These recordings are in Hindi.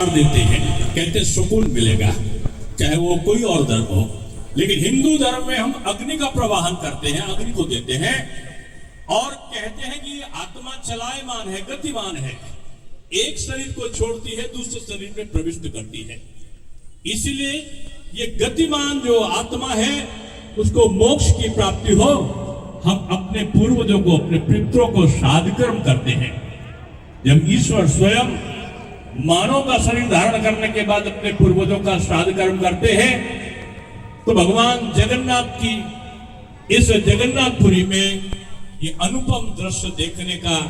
बार देते हैं, कहते सुकून मिलेगा, चाहे वो कोई और धर्म हो। लेकिन हिंदू धर्म में हम अग्नि का प्रवाहन करते हैं, अग्नि को देते हैं और कहते हैं कि आत्मा चलायमान है, गतिमान है, एक शरीर को छोड़ती है दूसरे शरीर में प्रविष्ट करती है। इसलिए ये गतिमान जो आत्मा है उसको मोक्ष की प्राप्ति हो, हम अपने पूर्वजों को, अपने पितरों को श्राद्ध कर्म करते हैं। जब ईश्वर स्वयं मानव का शरीर धारण करने के बाद अपने पूर्वजों का श्राद्ध कर्म करते हैं, तो भगवान जगन्नाथ की इस जगन्नाथपुरी में ये अनुपम दृश्य देखने का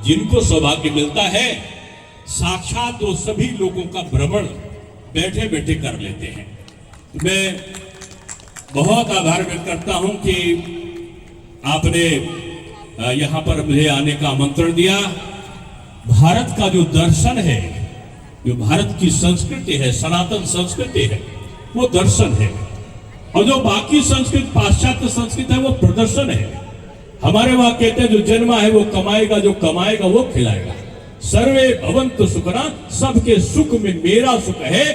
जिनको सौभाग्य मिलता है, साक्षात वो सभी लोगों का भ्रमण बैठे बैठे कर लेते हैं। मैं बहुत आभार व्यक्त करता हूं कि आपने यहां पर मुझे आने का आमंत्रण दिया। भारत का जो दर्शन है, जो भारत की संस्कृति है, सनातन संस्कृति है, वो दर्शन है, और जो बाकी संस्कृति, पाश्चात्य संस्कृति है, वो प्रदर्शन है। हमारे वहां कहते हैं जो जन्मा है वो कमाएगा, जो कमाएगा वो खिलाएगा। सर्वे भवन्तु सुखिनः, सबके सुख में मेरा सुख है।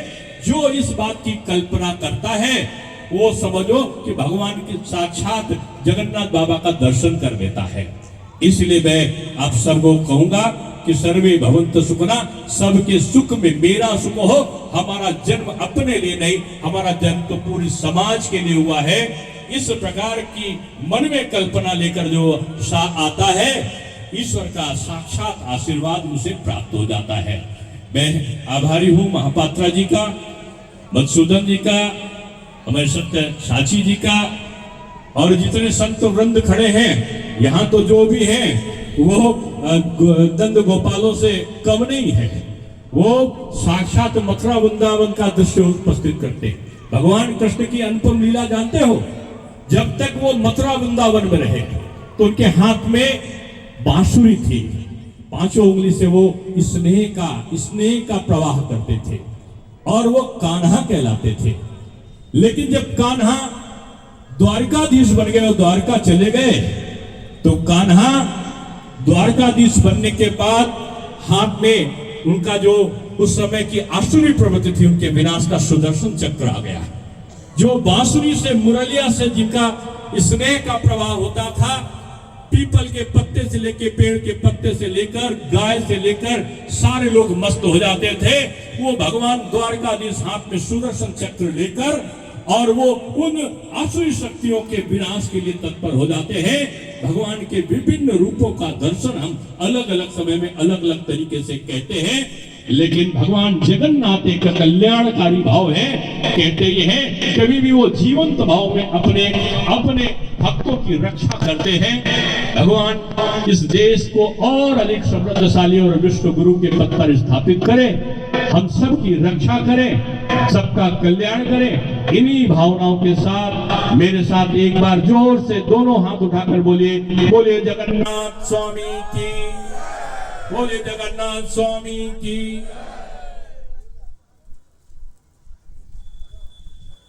जो इस बात की कल्पना करता है वो समझो कि भगवान की साक्षात जगन्नाथ बाबा का दर्शन कर लेता है। इसलिए मैं आप सबको कहूंगा कि सर्वे भवन्तु सुखिनः, सबके सुख में मेरा सुख हो। हमारा जन्म अपने लिए नहीं, हमारा जन्म तो पूरी समाज के लिए हुआ है। इस प्रकार की मन में कल्पना लेकर जो आता है, ईश्वर का साक्षात आशीर्वाद उसे प्राप्त हो जाता है। मैं आभारी हूं महापात्रा जी का, मधुसूदन जी का, हमारे सत्य साची जी का, और जितने संत वृंद खड़े हैं यहाँ, तो जो भी हैं वो दंड गोपालों से कम नहीं है। वो साक्षात मथुरा वृंदावन का दृश्य उपस्थित करते हैं। भगवान कृष्ण की अनुपम लीला जानते हो, जब तक वो मथुरा वृंदावन में रहे तो उनके हाथ में बांसुरी थी, पांचों उंगली से वो स्नेह का प्रवाह करते थे और वो कान्हा कहलाते थे। लेकिन जब कान्हा द्वारकाधीश बन गए और द्वारका चले गए, तो कान्हा द्वारकाधीश बनने के बाद हाथ में उनका जो उस समय की आसुरी प्रवृत्ति थी, उनके विनाश का सुदर्शन चक्र आ गया। जो बांसुरी से, मुरलिया से जिनका स्नेह का प्रवाह होता था, पीपल के पत्ते से लेकर, पेड़ के पत्ते से लेकर, गाय से लेकर सारे लोग मस्त हो जाते थे। वो भगवान द्वारकाधीश हाथ में सुदर्शन चक्र लेकर और वो उन आसुरी शक्तियों के विनाश के लिए तत्पर हो जाते हैं। भगवान के विभिन्न रूपों का दर्शन हम अलग अलग समय में अलग अलग तरीके से कहते हैं, लेकिन भगवान जगन्नाथ एक कल्याणकारी भाव है। कहते ये हैं, कभी भी वो जीवंत भाव में अपने भक्तों की रक्षा करते हैं। भगवान इस देश को और अधिक समृद्धशाली और विश्व गुरु के पद पर स्थापित करे, हम सबकी रक्षा करें, सबका कल्याण करें। इन्हीं भावनाओं के साथ मेरे साथ एक बार जोर से दोनों हाथ उठाकर बोलिए, बोलिए जगन्नाथ स्वामी की, बोलिए जगन्नाथ स्वामी की।